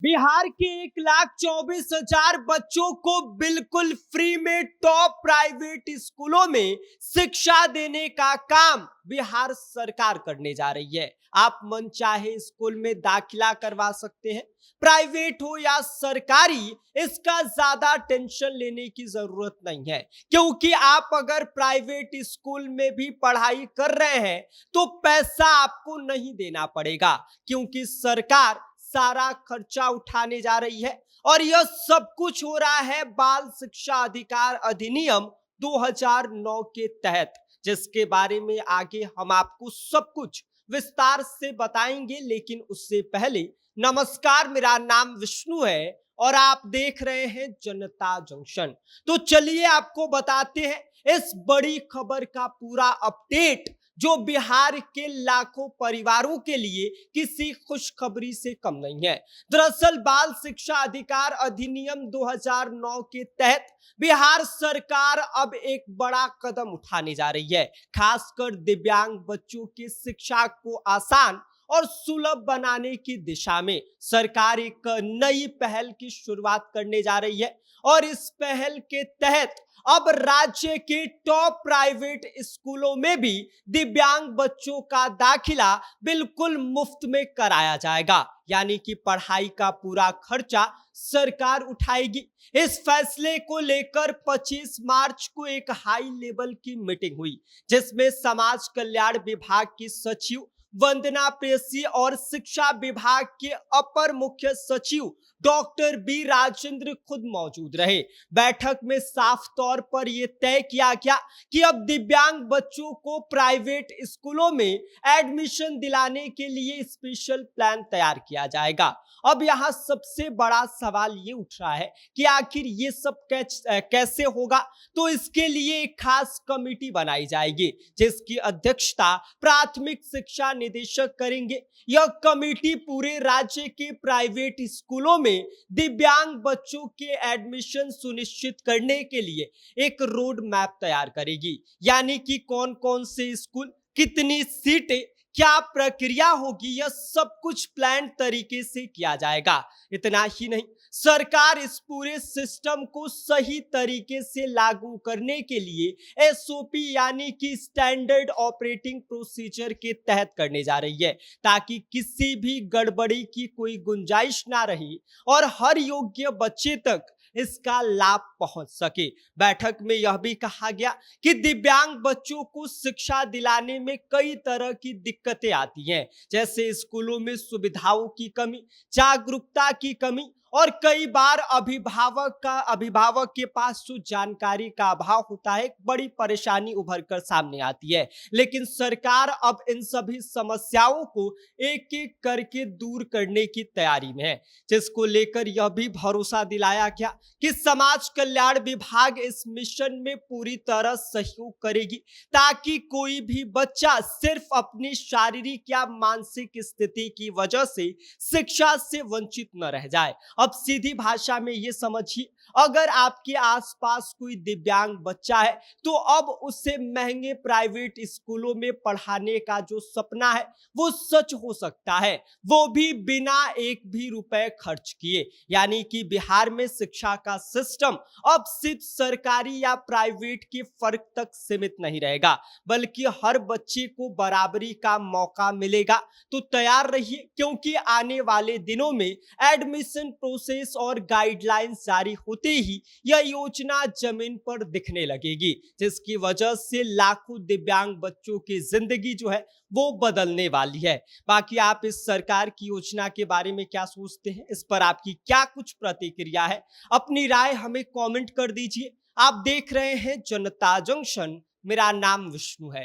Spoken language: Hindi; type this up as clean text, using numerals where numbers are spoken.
बिहार के 1,24,000 बच्चों को बिल्कुल फ्री में टॉप प्राइवेट स्कूलों में शिक्षा देने का काम बिहार सरकार करने जा रही है। आप मनचाहे स्कूल में दाखिला करवा सकते हैं, प्राइवेट हो या सरकारी, इसका ज्यादा टेंशन लेने की जरूरत नहीं है, क्योंकि आप अगर प्राइवेट स्कूल में भी पढ़ाई कर रहे हैं तो पैसा आपको नहीं देना पड़ेगा, क्योंकि सरकार सारा खर्चा उठाने जा रही है। और यह सब कुछ हो रहा है बाल शिक्षा अधिकार अधिनियम 2009 के तहत, जिसके बारे में आगे हम आपको सब कुछ विस्तार से बताएंगे। लेकिन उससे पहले नमस्कार, मेरा नाम विष्णु है और आप देख रहे हैं जनता जंक्शन। तो चलिए आपको बताते हैं इस बड़ी खबर का पूरा अपडेट, जो बिहार के लाखों परिवारों के लिए किसी खुशखबरी से कम नहीं है। दरअसल बाल शिक्षा अधिकार अधिनियम 2009 के तहत बिहार सरकार अब एक बड़ा कदम उठाने जा रही है, खासकर दिव्यांग बच्चों की शिक्षा को आसान और सुलभ बनाने की दिशा में सरकार एक नई पहल की शुरुआत करने जा रही है। और इस पहल के तहत अब राज्य के टॉप प्राइवेट स्कूलों में भी दिव्यांग बच्चों का दाखिला बिल्कुल मुफ्त में कराया जाएगा, यानी कि पढ़ाई का पूरा खर्चा सरकार उठाएगी। इस फैसले को लेकर 25 मार्च को एक हाई लेवल की मीटिंग हुई, जिसमें समाज कल्याण विभाग की सचिव वंदना प्रेयसी और शिक्षा विभाग के अपर मुख्य सचिव डॉक्टर बी राजेंद्र खुद मौजूद रहे। बैठक में साफ तौर पर यह तय किया गया कि अब दिव्यांग बच्चों को प्राइवेट स्कूलों में एडमिशन दिलाने के लिए स्पेशल प्लान तैयार किया जाएगा। अब यहाँ सबसे बड़ा सवाल ये उठ रहा है कि आखिर ये सब कैसे होगा। तो इसके लिए एक खास कमेटी बनाई जाएगी, जिसकी अध्यक्षता प्राथमिक शिक्षा निदेशक करेंगे। यह कमेटी पूरे राज्य के प्राइवेट स्कूलों में दिव्यांग बच्चों के एडमिशन सुनिश्चित करने के लिए एक रोड मैप तैयार करेगी, यानी कि कौन कौन से स्कूल, कितनी सीटें, क्या प्रक्रिया होगी, यह सब कुछ प्लान तरीके से किया जाएगा। इतना ही नहीं, सरकार इस पूरे सिस्टम को सही तरीके से लागू करने के लिए एसओपी यानी कि स्टैंडर्ड ऑपरेटिंग प्रोसीजर के तहत करने जा रही है, ताकि किसी भी गड़बड़ी की कोई गुंजाइश ना रही और हर योग्य बच्चे तक इसका लाभ पहुंच सके। बैठक में यह भी कहा गया कि दिव्यांग बच्चों को शिक्षा दिलाने में कई तरह की दिक्कतें आती हैं, जैसे स्कूलों में सुविधाओं की कमी, जागरूकता की कमी और कई बार अभिभावक के पास जो जानकारी का अभाव होता है, बड़ी परेशानी उभर कर सामने आती है। लेकिन सरकार अब इन सभी समस्याओं को एक एक करके दूर करने की तैयारी में है, जिसको लेकर यह भी भरोसा दिलाया गया कि समाज कल्याण विभाग इस मिशन में पूरी तरह सहयोग करेगी, ताकि कोई भी बच्चा सिर्फ अपनी शारीरिक या मानसिक स्थिति की वजह से शिक्षा से वंचित न रह जाए। अब सीधी भाषा में ये समझिए, अगर आपके आसपास कोई दिव्यांग बच्चा है तो अब उसे महंगे प्राइवेट स्कूलों में पढ़ाने का जो सपना है वो सच हो सकता है, वो भी बिना एक भी रुपए खर्च किए। यानी कि बिहार में शिक्षा का सिस्टम अब सिर्फ सरकारी या प्राइवेट के फर्क तक सीमित नहीं रहेगा, बल्कि हर बच्चे को बराबरी का मौका मिलेगा। तो तैयार रहिए, क्योंकि आने वाले दिनों में एडमिशन प्रोसेस और गाइडलाइंस जारी होते ही यह योजना जमीन पर दिखने लगेगी, जिसकी वजह से लाखों दिव्यांग बच्चों की जिंदगी जो है वो बदलने वाली है। बाकी आप इस सरकार की योजना के बारे में क्या सोचते हैं, इस पर आपकी क्या कुछ प्रतिक्रिया है, अपनी राय हमें कमेंट कर दीजिए। आप देख रहे हैं जनता जंक्शन, मेरा नाम विष्णु है।